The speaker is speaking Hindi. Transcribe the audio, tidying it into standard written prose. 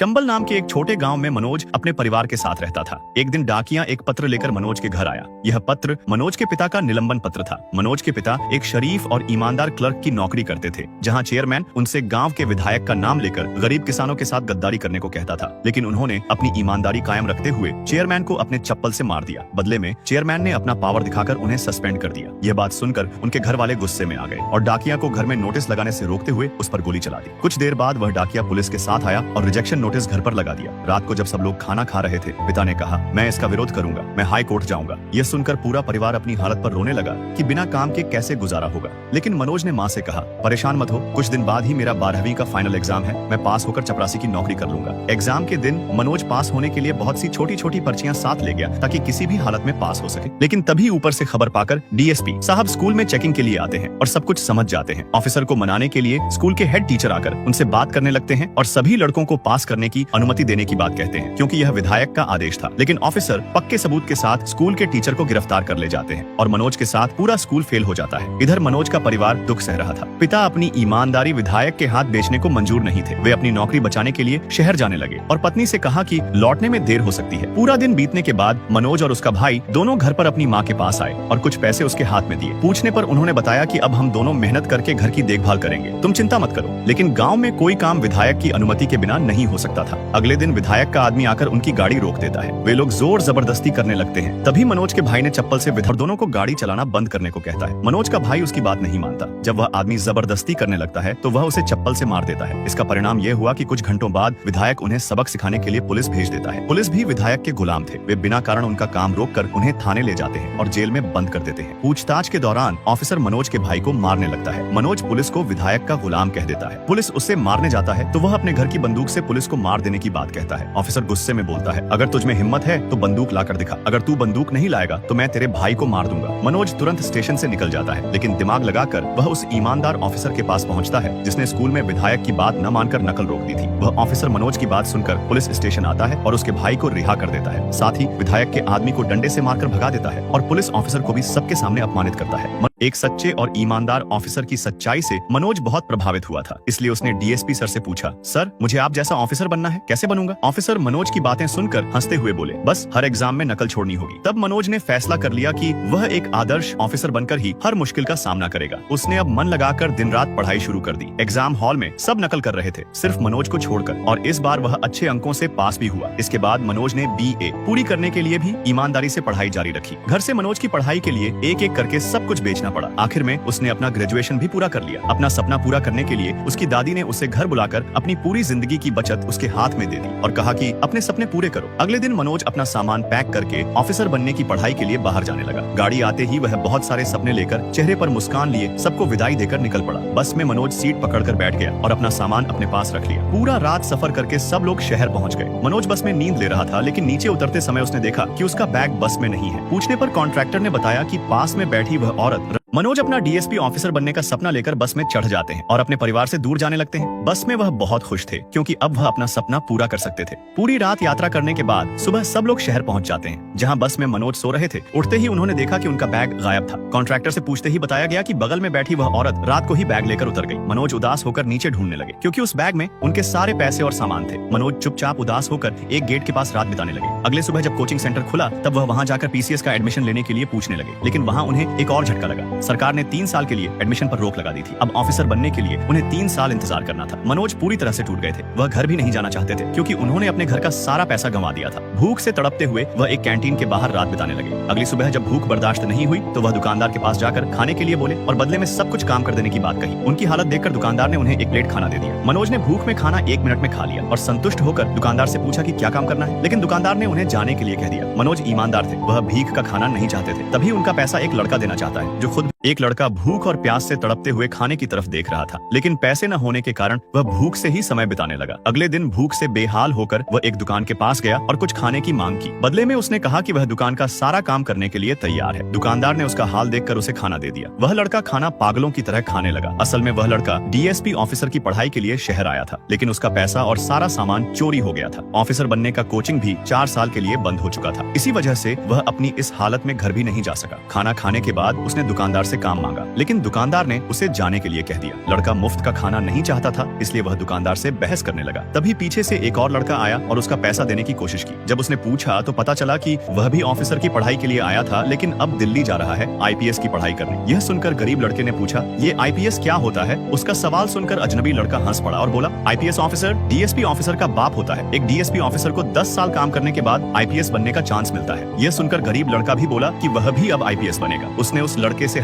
चंबल नाम के एक छोटे गांव में मनोज अपने परिवार के साथ रहता था। एक दिन डाकिया एक पत्र लेकर मनोज के घर आया। यह पत्र मनोज के पिता का निलंबन पत्र था। मनोज के पिता एक शरीफ और ईमानदार क्लर्क की नौकरी करते थे, जहां चेयरमैन उनसे गांव के विधायक का नाम लेकर गरीब किसानों के साथ गद्दारी करने को कहता था। लेकिन उन्होंने अपनी ईमानदारी कायम रखते हुए चेयरमैन को अपने चप्पल से मार दिया। बदले में चेयरमैन ने अपना पावर दिखाकर उन्हें सस्पेंड कर दिया। यह बात सुनकर उनके घर वाले गुस्से में आ गए और डाकिया को घर में नोटिस लगाने से रोकते हुए उस पर गोली चला दी। कुछ देर बाद वह डाकिया पुलिस के साथ आया और रिजेक्शन नोटिस घर पर लगा दिया। रात को जब सब लोग खाना खा रहे थे, पिता ने कहा, मैं इसका विरोध करूंगा, मैं हाई कोर्ट जाऊंगा। यह सुनकर पूरा परिवार अपनी हालत पर रोने लगा कि बिना काम के कैसे गुजारा होगा। लेकिन मनोज ने माँ से कहा, परेशान मत हो, कुछ दिन बाद ही मेरा 12वीं का फाइनल एग्जाम है, मैं पास होकर चपरासी की नौकरी कर लूंगा। एग्जाम के दिन मनोज पास होने के लिए बहुत सी छोटी छोटी पर्चियां साथ ले गया ताकि किसी भी हालत में पास हो सके। लेकिन तभी ऊपर से खबर पाकर डीएसपी साहब स्कूल में चेकिंग के लिए आते हैं और सब कुछ समझ जाते हैं। ऑफिसर को मनाने के लिए स्कूल के हेड टीचर आकर उनसे बात करने लगते हैं और सभी लड़कों को पास करने की अनुमति देने की बात कहते हैं, क्योंकि यह विधायक का आदेश था। लेकिन ऑफिसर पक्के सबूत के साथ स्कूल के टीचर को गिरफ्तार कर ले जाते हैं और मनोज के साथ पूरा स्कूल फेल हो जाता है। इधर मनोज का परिवार दुख सह रहा था। पिता अपनी ईमानदारी विधायक के हाथ बेचने को मंजूर नहीं थे। वे अपनी नौकरी बचाने के लिए शहर जाने लगे और पत्नी से कहा कि लौटने में देर हो सकती है। पूरा दिन बीतने के बाद मनोज और उसका भाई दोनों घर पर अपनी माँ के पास आए और कुछ पैसे उसके हाथ में दिए। पूछने पर उन्होंने बताया कि अब हम दोनों मेहनत करके घर की देखभाल करेंगे, तुम चिंता मत करो। लेकिन गाँव में कोई काम विधायक की अनुमति के बिना नहीं हो सकता था। अगले दिन विधायक का आदमी आकर उनकी गाड़ी रोक देता है। वे लोग जोर जबरदस्ती करने लगते हैं। तभी मनोज के भाई ने चप्पल से विधायक दोनों को गाड़ी चलाना बंद करने को कहता है। मनोज का भाई उसकी बात नहीं मानता। जब वह आदमी जबरदस्ती करने लगता है तो वह उसे चप्पल से मार देता है। इसका परिणाम यह हुआ कि कुछ घंटों बाद विधायक उन्हें सबक सिखाने के लिए पुलिस भेज देता है। पुलिस भी विधायक के गुलाम थे। वे बिना कारण उनका काम रोककर उन्हें थाने ले जाते हैं और जेल में बंद कर देते हैं। पूछताछ के दौरान ऑफिसर मनोज के भाई को मारने लगता है। मनोज पुलिस को विधायक का गुलाम कह देता है। पुलिस उसे मारने जाता है तो वह अपने घर की बंदूक से पुलिस को मार देने की बात कहता है। ऑफिसर गुस्से में बोलता है, अगर तुझमें हिम्मत है तो बंदूक लाकर दिखा, अगर तू बंदूक नहीं लाएगा तो मैं तेरे भाई को मार दूंगा। मनोज तुरंत स्टेशन से निकल जाता है, लेकिन दिमाग लगाकर वह उस ईमानदार ऑफिसर के पास पहुंचता है जिसने स्कूल में विधायक की बात न मानकर नकल रोक दी थी। वह ऑफिसर मनोज की बात सुनकर पुलिस स्टेशन आता है और उसके भाई को रिहा कर देता है। साथ ही विधायक के आदमी को डंडे से मारकर भगा देता है और पुलिस ऑफिसर को भी सबके सामने अपमानित करता है। एक सच्चे और ईमानदार ऑफिसर की सच्चाई से मनोज बहुत प्रभावित हुआ था, इसलिए उसने डीएसपी सर से पूछा, सर मुझे आप जैसा ऑफिसर बनना है, कैसे बनूंगा? ऑफिसर मनोज की बातें सुनकर हंसते हुए बोले, बस हर एग्जाम में नकल छोड़नी होगी। तब मनोज ने फैसला कर लिया कि वह एक आदर्श ऑफिसर बनकर ही हर मुश्किल का सामना करेगा। उसने अब मन लगाकर दिन रात पढ़ाई शुरू कर दी। एग्जाम हॉल में सब नकल कर रहे थे, सिर्फ मनोज को छोड़कर, और इस बार वह अच्छे अंकों से पास भी हुआ। इसके बाद मनोज ने BA पूरी करने के लिए भी ईमानदारी से पढ़ाई जारी रखी। घर से मनोज की पढ़ाई के लिए एक एक करके सब कुछ बेचना पड़ा। आखिर में उसने अपना ग्रेजुएशन भी पूरा कर लिया। अपना सपना पूरा करने के लिए उसकी दादी ने उसे घर बुलाकर अपनी पूरी जिंदगी की बचत उसके हाथ में दे दी और कहा कि अपने सपने पूरे करो। अगले दिन मनोज अपना सामान पैक करके ऑफिसर बनने की पढ़ाई के लिए बाहर जाने लगा। गाड़ी आते ही वह बहुत सारे सपने लेकर चेहरे पर मुस्कान लिए सबको विदाई देकर निकल पड़ा। बस में मनोज सीट पकड़कर बैठ गया और अपना सामान अपने पास रख लिया। पूरा रात सफर करके सब लोग शहर पहुंच गए। मनोज बस में नींद ले रहा था, लेकिन नीचे उतरते समय उसने देखा कि उसका बैग बस में नहीं है। पूछने पर कॉन्ट्रैक्टर ने बताया कि पास में बैठी वह औरत। मनोज अपना डीएसपी ऑफिसर बनने का सपना लेकर बस में चढ़ जाते हैं और अपने परिवार से दूर जाने लगते हैं। बस में वह बहुत खुश थे, क्योंकि अब वह अपना सपना पूरा कर सकते थे। पूरी रात यात्रा करने के बाद सुबह सब लोग शहर पहुंच जाते हैं, जहां बस में मनोज सो रहे थे। उठते ही उन्होंने देखा कि उनका बैग गायब था। कॉन्ट्रैक्टर से पूछते ही बताया गया कि बगल में बैठी वह औरत रात को ही बैग लेकर उतर गई। मनोज उदास होकर नीचे ढूंढने लगे, क्योंकि उस बैग में उनके सारे पैसे और सामान थे। मनोज चुपचाप उदास होकर एक गेट के पास रात बिताने लगे। अगले सुबह जब कोचिंग सेंटर खुला तब वह वहां जाकर PCS का एडमिशन लेने के लिए पूछने लगे, लेकिन वहां उन्हें एक और झटका लगा। सरकार ने 3 साल के लिए एडमिशन पर रोक लगा दी थी। अब ऑफिसर बनने के लिए उन्हें 3 साल इंतजार करना था। मनोज पूरी तरह से टूट गए थे। वह घर भी नहीं जाना चाहते थे, क्योंकि उन्होंने अपने घर का सारा पैसा गंवा दिया था। भूख से तड़पते हुए वह एक कैंटीन के बाहर रात बिताने लगे। अगली सुबह जब भूख बर्दाश्त नहीं हुई तो वह दुकानदार के पास जाकर खाने के लिए बोले और बदले में सब कुछ काम कर देने की बात कही। उनकी हालत देखकर दुकानदार ने उन्हें एक प्लेट खाना दे दिया। मनोज ने भूख में खाना 1 मिनट में खा लिया और संतुष्ट होकर दुकानदार से पूछा कि क्या काम करना है, लेकिन दुकानदार ने उन्हें जाने के लिए कह दिया। मनोज ईमानदार थे, वह भीख का खाना नहीं चाहते थे। तभी उनका पैसा एक लड़का देना चाहता है, जो खुद एक लड़का भूख और प्यास से तड़पते हुए खाने की तरफ देख रहा था, लेकिन पैसे न होने के कारण वह भूख से ही समय बिताने लगा। अगले दिन भूख से बेहाल होकर वह एक दुकान के पास गया और कुछ खाने की मांग की। बदले में उसने कहा कि वह दुकान का सारा काम करने के लिए तैयार है। दुकानदार ने उसका हाल देखकर उसे खाना दे दिया। वह लड़का खाना पागलों की तरह खाने लगा। असल में वह लड़का डीएसपी ऑफिसर की पढ़ाई के लिए शहर आया था, लेकिन उसका पैसा और सारा सामान चोरी हो गया था। ऑफिसर बनने का कोचिंग भी 4 साल के लिए बंद हो चुका था। इसी वजह से वह अपनी इस हालत में घर भी नहीं जा सका। खाना खाने के बाद उसने दुकानदार से काम मांगा, लेकिन दुकानदार ने उसे जाने के लिए कह दिया। लड़का मुफ्त का खाना नहीं चाहता था, इसलिए वह दुकानदार से बहस करने लगा। तभी पीछे से एक और लड़का आया और उसका पैसा देने की कोशिश की। जब उसने पूछा तो पता चला कि वह भी ऑफिसर की पढ़ाई के लिए आया था, लेकिन अब दिल्ली जा रहा है आईपीएस की पढ़ाई करने। यह सुनकर गरीब लड़के ने पूछा, ये आईपीएस क्या होता है? उसका सवाल सुनकर अजनबी लड़का हंस पड़ा और बोला, आईपीएस ऑफिसर डीएसपी ऑफिसर का बाप होता है। एक डीएसपी ऑफिसर को 10 साल काम करने के बाद आईपीएस बनने का चांस मिलता है। यह सुनकर गरीब लड़का भी बोला कि वह भी अब आईपीएस बनेगा। उसने उस लड़के से